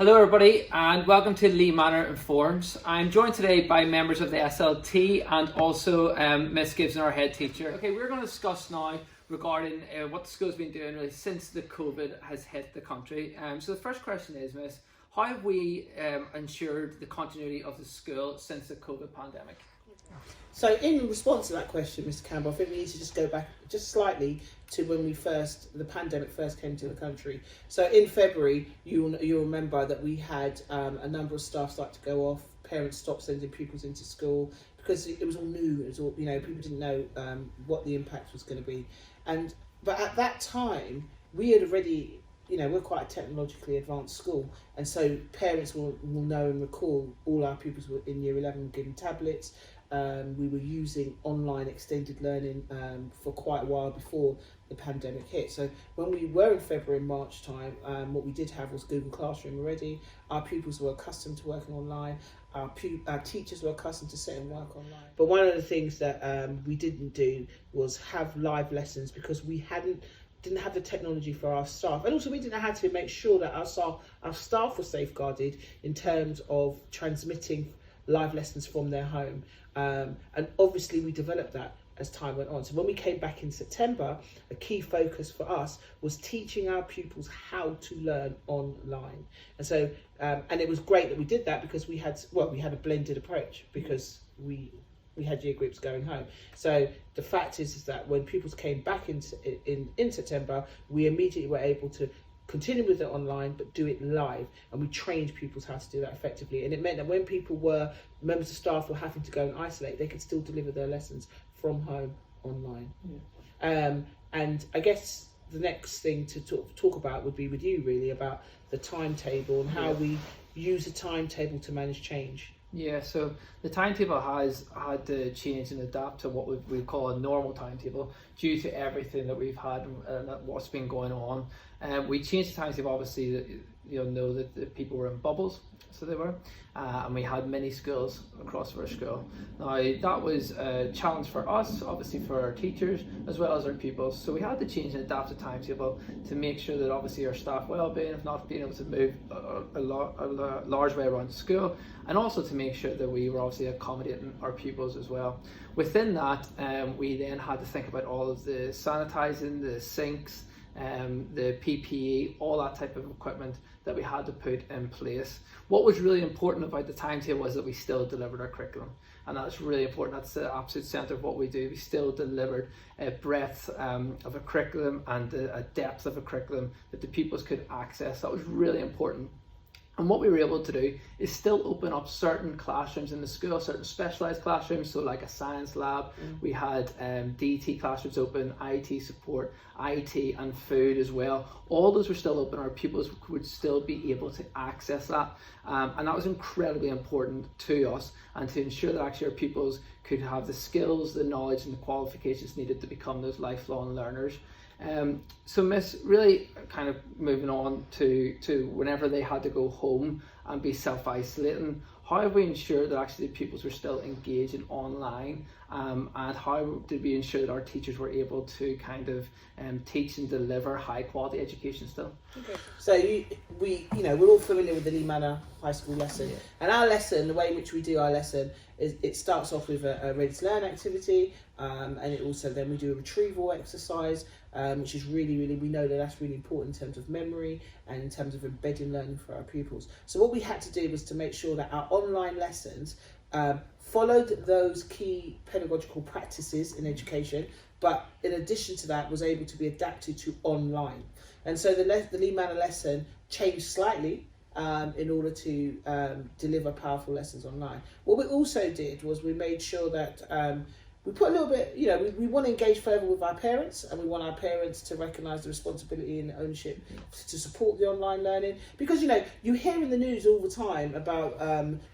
Hello everybody and welcome to Lea Manor Informs. I'm joined today by members of the SLT and also Miss Gibson, our head teacher. Okay, we're going to discuss now regarding what the school's been doing really since the COVID has hit the country. So the first question is, Miss, how have we ensured the continuity of the school since the COVID pandemic? So in response to that question, Mr. Campbell, I think we need to just go back just slightly to when the pandemic first came to the country. So in February, you'll remember that we had a number of staff start to go off, parents stopped sending pupils into school because it was all new, it was all, people didn't know what the impact was going to be. But at that time, we had already, we're quite a technologically advanced school, and so parents will know and recall all our pupils were in year 11 were given tablets. We were using online extended learning for quite a while before the pandemic hit. So when we were in February and March time, what we did have was Google Classroom already. Our pupils were accustomed to working online. Our teachers were accustomed to setting work online. But one of the things that we didn't do was have live lessons because we didn't have the technology for our staff, and also we didn't know how to make sure that our staff were safeguarded in terms of transmitting live lessons from their home. And obviously we developed that as time went on. So when we came back in September, a key focus for us was teaching our pupils how to learn online. And so, and it was great that we did that because we had a blended approach because we had year groups going home. So the fact is that when pupils came back in September, we immediately were able to continue with it online but do it live, and we trained pupils how to do that effectively. And it meant that when members of staff were having to go and isolate, they could still deliver their lessons from home online. And I guess the next thing to talk about would be with you really about the timetable and how we use a timetable to manage change. Yeah, so the timetable has had to change and adapt to what we call a normal timetable due to everything that we've had and what's been going on. We changed the timetable, obviously, that you'll know that the people were in bubbles, so they were, and we had many schools across our school. Now that was a challenge for us, obviously for our teachers as well as our pupils, so we had to change and adapt the timetable to make sure that obviously our staff well-being, if not being able to move a large way around the school, and also to make sure that we were obviously accommodating our pupils as well. Within that, we then had to think about all of the sanitizing, the sinks, the PPE, all that type of equipment that we had to put in place. What was really important about the timetable was that we still delivered our curriculum, and that's really important. That's the absolute centre of what we do. We still delivered a breadth of a curriculum and a depth of a curriculum that the pupils could access. That was really important. And what we were able to do is still open up certain classrooms in the school, certain specialised classrooms, so like a science lab. We had DT classrooms open, IT support, IT and food as well. All those were still open. Our pupils would still be able to access that. And that was incredibly important to us, and to ensure that actually our pupils could have the skills, the knowledge and the qualifications needed to become those lifelong learners. So Miss, really kind of moving on to whenever they had to go home and be self-isolating, how have we ensured that actually the pupils were still engaging online, and how did we ensure that our teachers were able to kind of teach and deliver high quality education still? Okay. So we're all familiar with the Lea Manor High School lesson, and our lesson, the way in which we do our lesson is it starts off with a ready to learn activity, and it also then we do a retrieval exercise, which is really, we know that that's really important in terms of memory and in terms of embedding learning for our pupils. So what we had to do was to make sure that our online lessons followed those key pedagogical practices in education, but in addition to that was able to be adapted to online. And so the Lea Manor lesson changed slightly in order to deliver powerful lessons online. What we also did was we made sure that we put a little bit, we want to engage further with our parents, and we want our parents to recognise the responsibility and ownership to support the online learning. Because, you hear in the news all the time about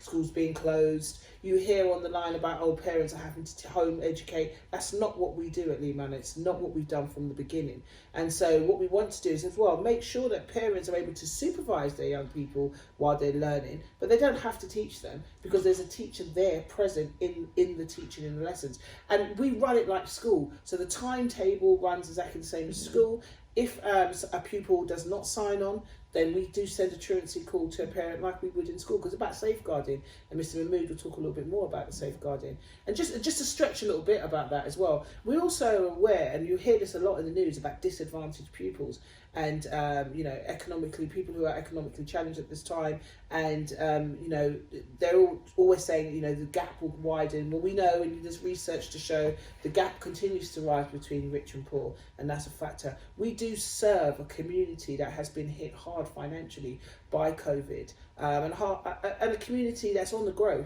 schools being closed. You hear on the line about, parents are having to home educate. That's not what we do at Lea Manor. It's not what we've done from the beginning. And so what we want to do is as well make sure that parents are able to supervise their young people while they're learning, but they don't have to teach them because there's a teacher there present in the teaching in the lessons. And we run it like school. So the timetable runs exactly the same as school. If a pupil does not sign on then we do send a truancy call to a parent like we would in school, because it's about safeguarding, and Mr. Mahmood will talk a little bit more about the safeguarding. And just to stretch a little bit about that as well, we're also aware, and you hear this a lot in the news, about disadvantaged pupils and economically, people who are economically challenged at this time, and they're always saying the gap will widen. Well, we know, and there's research to show the gap continues to rise between rich and poor, and that's a factor. We do serve a community that has been hit hard financially by COVID, and a community that's on the grow.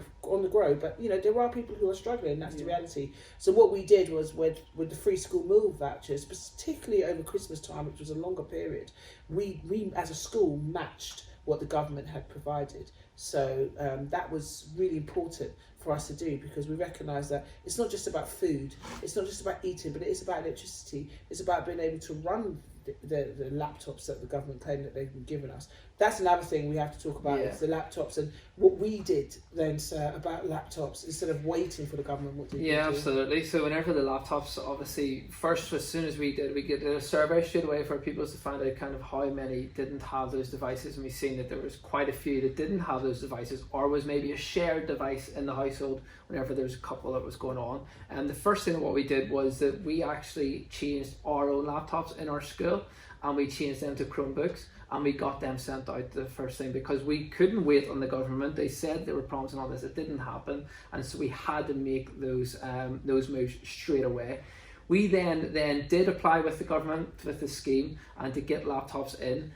But there are people who are struggling. That's the reality. So what we did was with the free school meal vouchers, particularly over Christmas time, which was a longer period, we as a school matched what the government had provided. So that was really important for us to do, because we recognise that it's not just about food, it's not just about eating, but it is about electricity. It's about being able to run the laptops that the government claim that they've been giving us. That's another thing we have to talk about, is the laptops, and what we did then, sir, about laptops instead of waiting for the government. What did we do? Absolutely. So whenever the laptops, obviously, first, as soon as we did a survey straight away for people to find out kind of how many didn't have those devices, and we've seen that there was quite a few that didn't have those devices, or was maybe a shared device in the household whenever there was a couple that was going on. And the first thing what we did was that we actually changed our own laptops in our school, and we changed them to Chromebooks, and we got them sent out the first thing, because we couldn't wait on the government. They said they were promising all this, it didn't happen, and so we had to make those moves straight away. We then did apply with the government with the scheme and to get laptops in.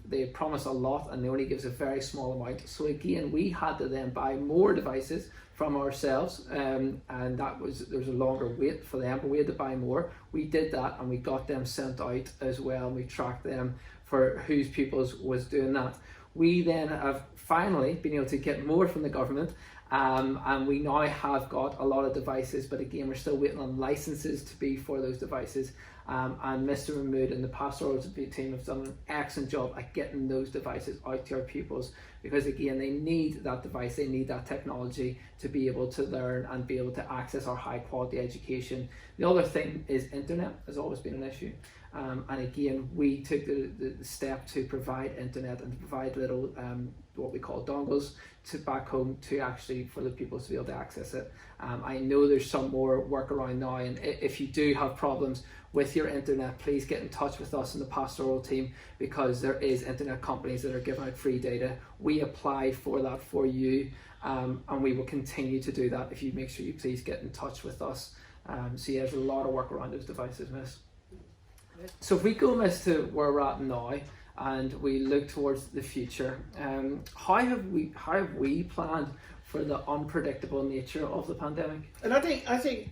They promise a lot, and they only give us a very small amount. So again, we had to then buy more devices from ourselves, and there was a longer wait for them, but we had to buy more. We did that, and we got them sent out as well, and we tracked them for whose pupils was doing that. We then have finally been able to get more from the government, and we now have got a lot of devices, but again, we're still waiting on licenses to be for those devices. And Mr. Mahmood and the pastoral team have done an excellent job at getting those devices out to our pupils, because again, they need that device, they need that technology to be able to learn and be able to access our high quality education. The other thing is internet has always been an issue. And again, we took the step to provide internet and to provide little what we call dongles to back home to actually for the people to be able to access it. I know there's some more work around now, and if you do have problems with your internet, please get in touch with us in the pastoral team, because there is internet companies that are giving out free data. We apply for that for you, and we will continue to do that if you make sure you please get in touch with us. So there's a lot of work around those devices, Miss. So if we go, Miss, to where we're at now, and we look towards the future, how have we planned for the unpredictable nature of the pandemic? And I think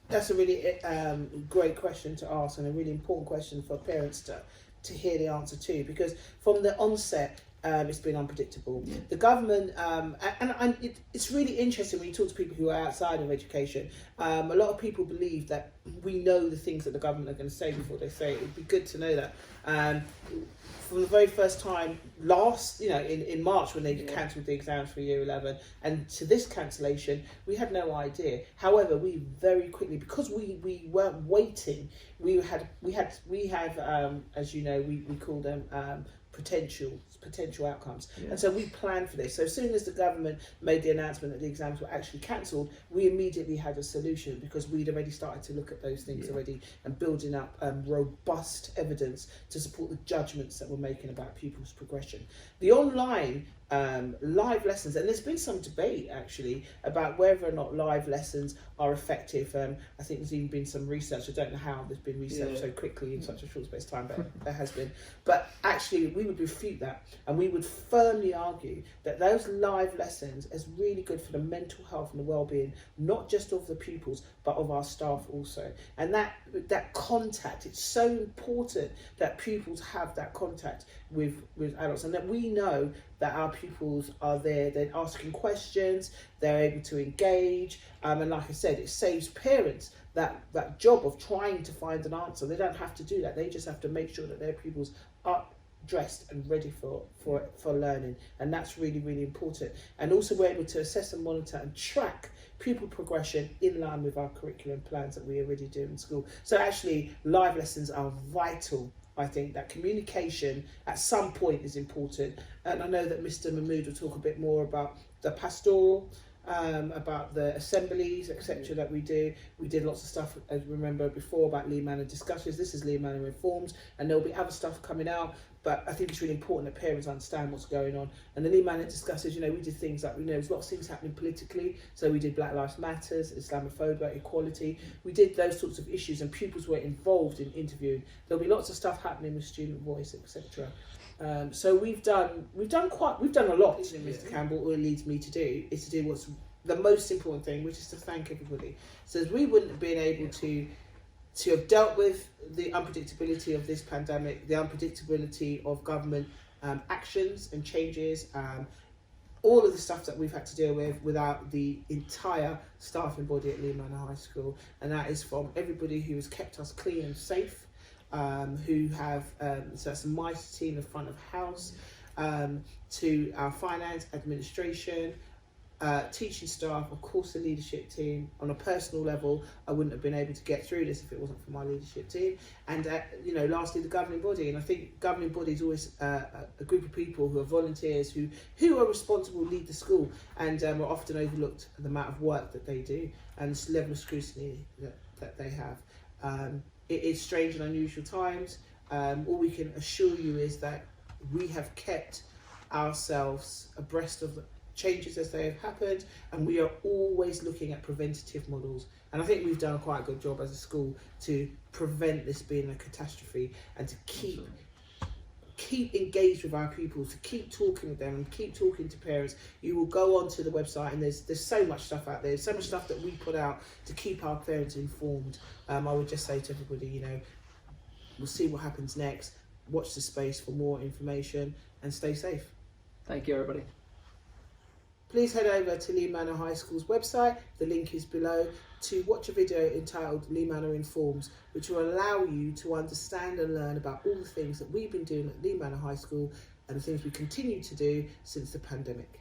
that's a really great question to ask, and a really important question for parents to hear the answer to, because from the onset, it's been unpredictable. Yeah. The government, and it's really interesting when you talk to people who are outside of education. A lot of people believe that we know the things that the government are going to say before they say it. It would be good to know that. From the very first time in March when they cancelled the exams for Year 11, and to this cancellation, we had no idea. However, we very quickly, because we weren't waiting, we have as you know, we call them potential outcomes. Yeah. And so we planned for this. So as soon as the government made the announcement that the exams were actually cancelled, we immediately had a solution, because we'd already started to look at those things already and building up robust evidence to support the judgments that we're making about pupils' progression. The online live lessons, and there's been some debate actually about whether or not live lessons are effective. I think there's even been some research. I don't know how there's been research so quickly in such a short space of time, but there has been. But actually, we would refute that, and we would firmly argue that those live lessons is really good for the mental health and the well-being, not just of the pupils, but of our staff also. And that contact, it's so important that pupils have that contact with adults, and that we know that our pupils are there, they're asking questions, they're able to engage, and like I said, it saves parents that job of trying to find an answer. They don't have to do that, they just have to make sure that their pupils are dressed and ready for learning, and that's really, really important. And also we're able to assess and monitor and track pupil progression in line with our curriculum plans that we already do in school. So actually live lessons are vital I think that communication at some point is important. And I know that Mr. Mahmood will talk a bit more about the pastoral, about the assemblies, etc. that we do. We did lots of stuff, as you remember before, about Lea Manor discussions. This is Lea Manor Informs, and there'll be other stuff coming out. But I think it's really important that parents understand what's going on. And the Lea Manor discussions, we did things like, there's lots of things happening politically. So we did Black Lives Matters, Islamophobia, equality. We did those sorts of issues, and pupils were involved in interviewing. There'll be lots of stuff happening with student voice, etc. So we've done a lot. Mr. Campbell, all it leads me to do is to do what's the most important thing, which is to thank everybody. So we wouldn't have been able to have dealt with the unpredictability of this pandemic, the unpredictability of government actions and changes, all of the stuff that we've had to deal with without the entire staffing body at Lea Manor High School. And that is from everybody who has kept us clean and safe, who have, so that's my team, the front of house, to our finance, administration, teaching staff, of course the leadership team. On a personal level, I wouldn't have been able to get through this if it wasn't for my leadership team. And lastly, the governing body. And I think governing body is always a group of people who are volunteers, who are responsible, lead the school, and are often overlooked at the amount of work that they do and this level of scrutiny that they have. It is strange and unusual times. All we can assure you is that we have kept ourselves abreast of the changes as they have happened, and we are always looking at preventative models. And I think we've done quite a good job as a school to prevent this being a catastrophe, and to keep engaged with our pupils, to keep talking with them and keep talking to parents. You will go onto the website, and there's so much stuff out there, so much stuff that we put out to keep our parents informed. I would just say to everybody, we'll see what happens next. Watch the space for more information and stay safe. Thank you, everybody. Please head over to Lea Manor High School's website, the link is below, to watch a video entitled Lea Manor Informs, which will allow you to understand and learn about all the things that we've been doing at Lea Manor High School and the things we continue to do since the pandemic.